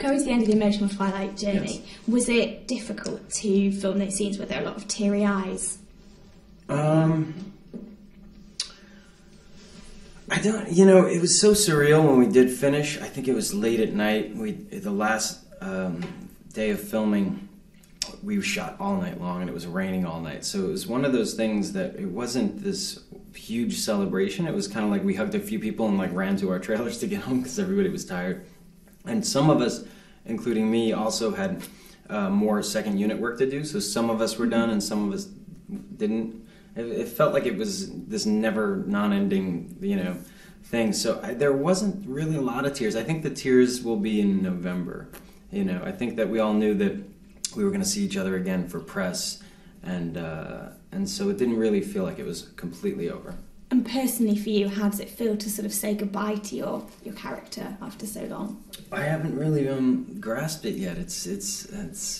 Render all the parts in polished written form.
Coming to the end of the emotional Twilight journey, Yes. was it difficult to film those scenes? Were there a lot of teary eyes? I don't, you know, it was so surreal when we did finish. I think it was late at night. The last day of filming, we shot all night long, and it was raining all night. So it was one of those things that it wasn't this huge celebration. It was kind of like we hugged a few people and like ran to our trailers to get home because everybody was tired. And some of us, including me, also had more second unit work to do. So some of us were done and some of us didn't. It felt like it was this never non-ending, you know, thing. So there wasn't really a lot of tears. I think the tears will be in November. You know, I think that we all knew that we were going to see each other again for press, and so it didn't really feel like it was completely over. And personally for you, how does it feel to sort of say goodbye to your character after so long? I haven't really grasped it yet. It's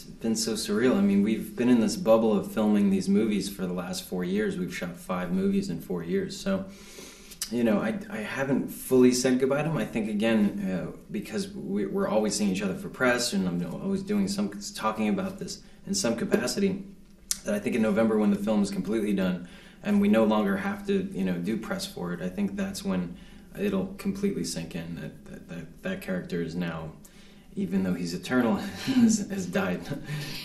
been so surreal. I mean, we've been in this bubble of filming these movies for the last 4 years. We've shot 5 movies in 4 years. So, you know, I haven't fully said goodbye to him. I think, again, because we're always seeing each other for press, and I'm always doing talking about this in some capacity, that I think in November, when the film is completely done, and we no longer have to, you know, do press for it, I think that's when it'll completely sink in that character is now, even though he's eternal, has died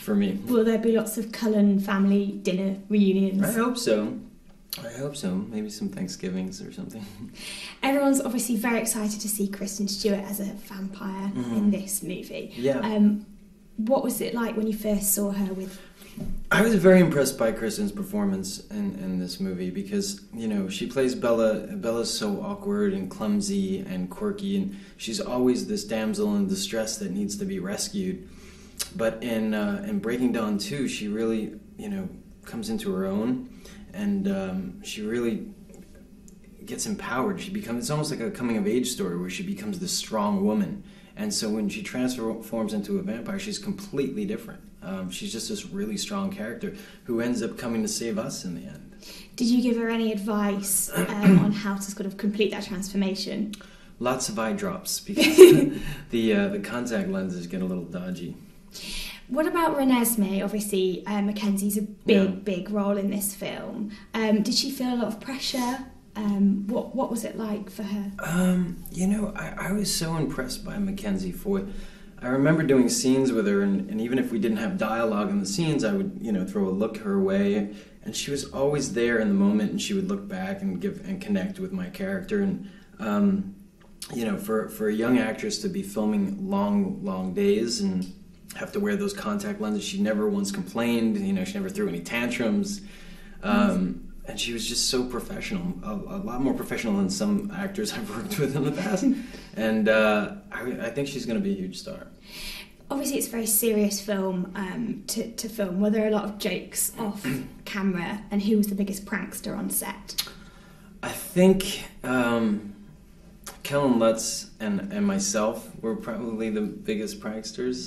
for me. Will there be lots of Cullen family dinner reunions? I hope so. Maybe some Thanksgivings or something. Everyone's obviously very excited to see Kristen Stewart as a vampire in this movie. Yeah. What was it like when you first saw her with... I was very impressed by Kristen's performance in this movie because, you know, she plays Bella. Bella's so awkward and clumsy and quirky, and she's always this damsel in distress that needs to be rescued. But in Breaking Dawn 2, she really, you know, comes into her own, and she really gets empowered. It's almost like a coming-of-age story where she becomes this strong woman. And so when she transforms into a vampire, she's completely different. She's just this really strong character who ends up coming to save us in the end. Did you give her any advice on how to sort of complete that transformation? Lots of eye drops because the contact lenses get a little dodgy. What about Renesmee? Obviously, Mackenzie's a big role in this film. Did she feel a lot of pressure? What was it like for her? You know, I was so impressed by Mackenzie Foy. I remember doing scenes with her, and even if we didn't have dialogue in the scenes, I would, you know, throw a look her way, and she was always there in the moment, and she would look back and connect with my character. And you know, for a young actress to be filming long days and have to wear those contact lenses, she never once complained. You know, she never threw any tantrums. And she was just so professional, a lot more professional than some actors I've worked with in the past. And I think she's going to be a huge star. Obviously, it's a very serious film to film. Were there a lot of jokes off camera? And who was the biggest prankster on set? I think Kellen Lutz and myself were probably the biggest pranksters.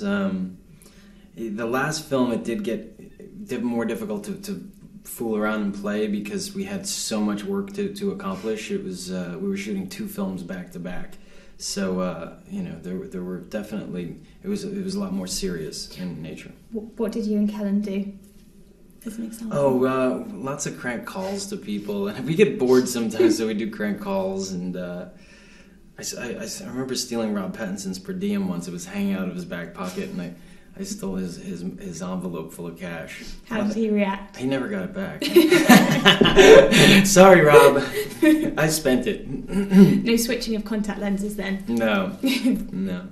The last film, it did get more difficult to fool around and play because we had so much work to accomplish. It was we were shooting 2 films back to back, so you know, there were definitely it was a lot more serious in nature. What did you and Kellen do as an example? Oh, lots of crank calls to people, and we get bored sometimes, so we do crank calls. And I remember stealing Rob Pattinson's per diem once. It was hanging out of his back pocket, and I stole his envelope full of cash. How did he react? He never got it back. Sorry, Rob. I spent it. No switching of contact lenses then? No. No.